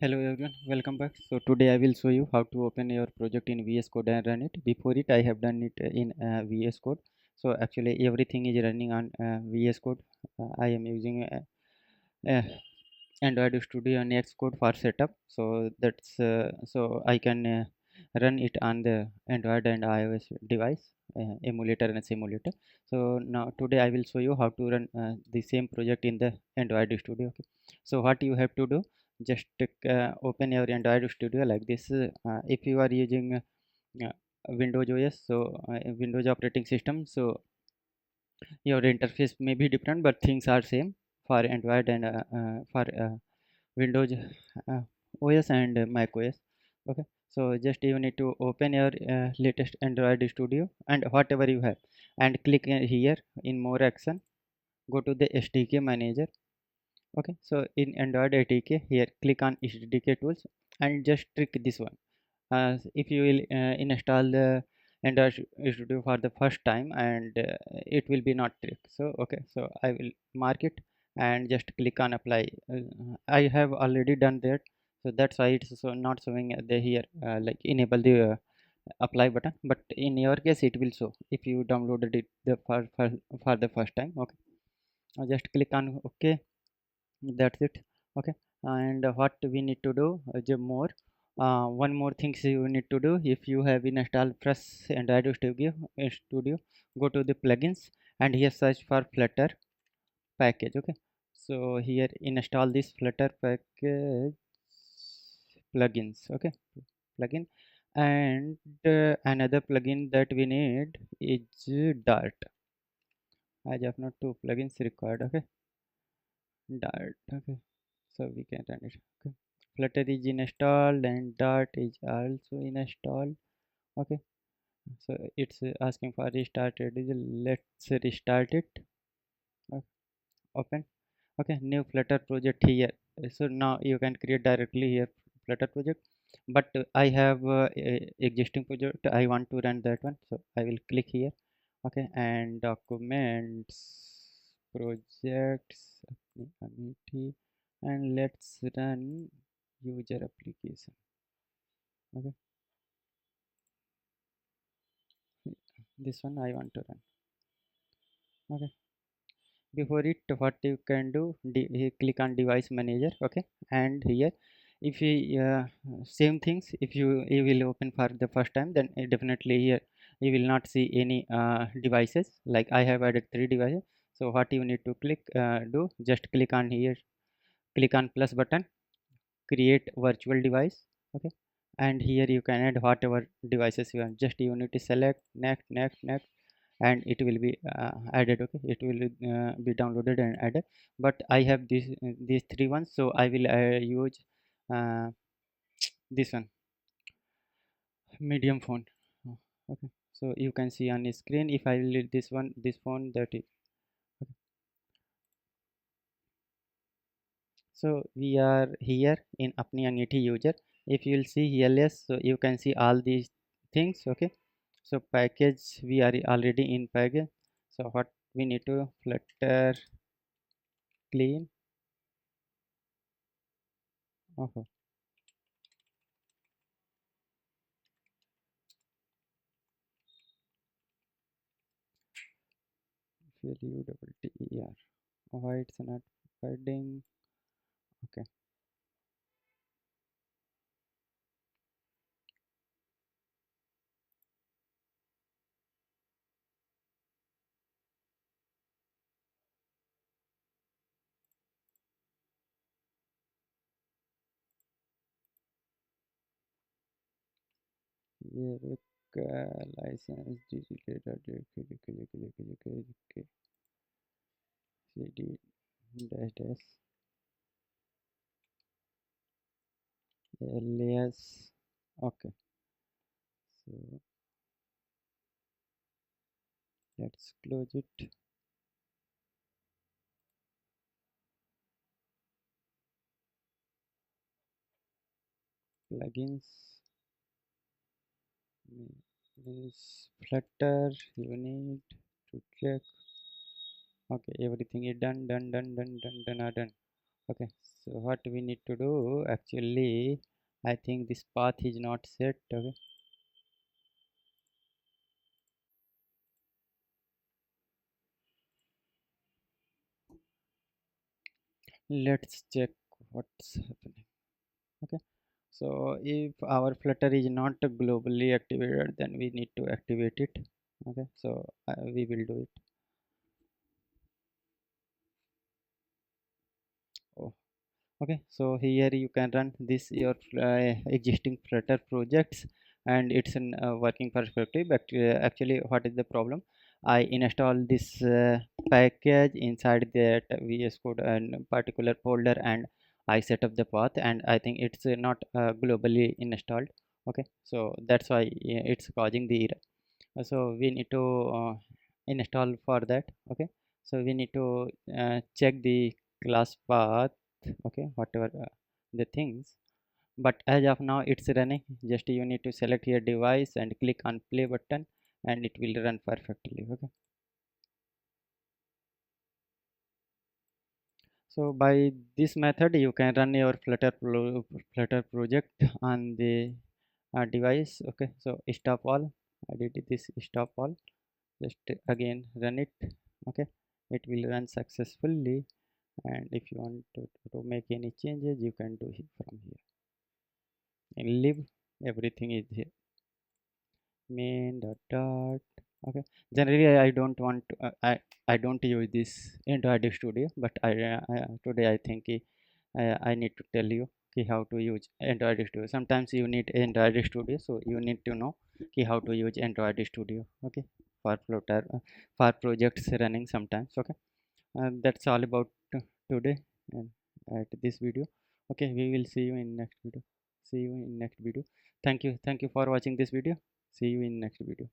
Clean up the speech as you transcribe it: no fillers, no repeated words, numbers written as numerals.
Hello everyone, welcome back. So today I will show you how to open your project in VS Code and run it. Before it, I have done it in VS Code. So actually everything is running on VS Code. I am using uh, Android Studio and Xcode for setup. So that's so I can run it on the Android and iOS device, emulator and simulator. So now today I will show you how to run the same project in the Android Studio. Okay. So what you have to do, just open your Android Studio like this. If you are using Windows OS, so Windows operating system, so your interface may be different, but things are same for Android and for Windows OS and Mac OS. Okay, so just you need to open your latest Android Studio and whatever you have, and click here in more action. Go to the SDK manager. Okay, so in Android SDK here, click on SDK tools and just trick this one. If you will install the Android Studio for the first time, and it will be not trick. So okay, so I will mark it and just click on apply. I have already done that, so that's why it's so not showing the here like enable the apply button, but in your case it will show if you downloaded it for the first time. Okay, now just click on okay, that's it. Okay, and what we need to do more one more things you need to do. If you have installed fresh Android Studio, go to the plugins and here search for Flutter package. Okay, so here install this Flutter package plugins. Okay, plugin, and another plugin that we need is Dart. As of now, two plugins required. Okay, Dart. Okay, so we can run it. Okay, Flutter is installed and Dart is also installed. Okay, so it's asking for restarted. Let's restart it. Okay, open. Okay, new Flutter project here. So now you can create directly here Flutter project, but I have existing project. I want to run that one, so I will click here. Okay, and documents, projects, Amity, and let's run user application. Okay, this one I want to run. Okay, before it, what you can do, click on device manager. Okay, and here if you same things, if you will open for the first time, then definitely here you will not see any devices. Like I have added 3 devices, so what you need to do, just click on here, click on plus button, create virtual device. Okay, and here you can add whatever devices you want. Just you need to select next, and it will be added. Okay, it will be downloaded and added, but I have these three ones, so I will use uh, this one, medium font. Okay, so you can see on the screen, if I will this one, this font, that is okay. So we are here in apni anity user. If you will see here, yes, so you can see all these things. Okay, so package, we are already in package. So what we need to, Flutter clean. Okay, Flutter. Why it's not finding? Okay, yeah, license digital cd dash dash alias. Okay, so let's close it. Plugins means Flutter. You need to check. Okay, everything is done. Are done. Okay, so what we need to do actually, I think this path is not set. Okay, let's check what's happening. Okay, so if our Flutter is not globally activated, then we need to activate it. Okay, so we will do it. Oh, okay, so here you can run this your existing Flutter projects, and it's in working perfectly. But actually, what is the problem? I install this package inside that VS Code and particular folder, and I set up the path, and I think it's not globally installed. Okay, so that's why it's causing the error. So we need to install for that. Okay, so we need to check the class path. Okay, whatever the things, but as of now it's running. Just you need to select your device and click on play button, and it will run perfectly. Okay, so by this method you can run your Flutter project on the device. Okay, so stop all. I did this stop all. Just again run it. Okay, it will run successfully, and if you want to make any changes, you can do it from here and leave. Everything is here. Main dot dot. Okay, generally I don't want to, I don't use this Android Studio, but today I think I need to tell you how to use Android Studio. Sometimes you need Android Studio, so you need to know how to use Android Studio. Okay, for Flutter, for projects running sometimes. Okay, that's all about today and at this video. Okay, we will see you in next video. See you in next video. Thank you for watching this video. See you in next video.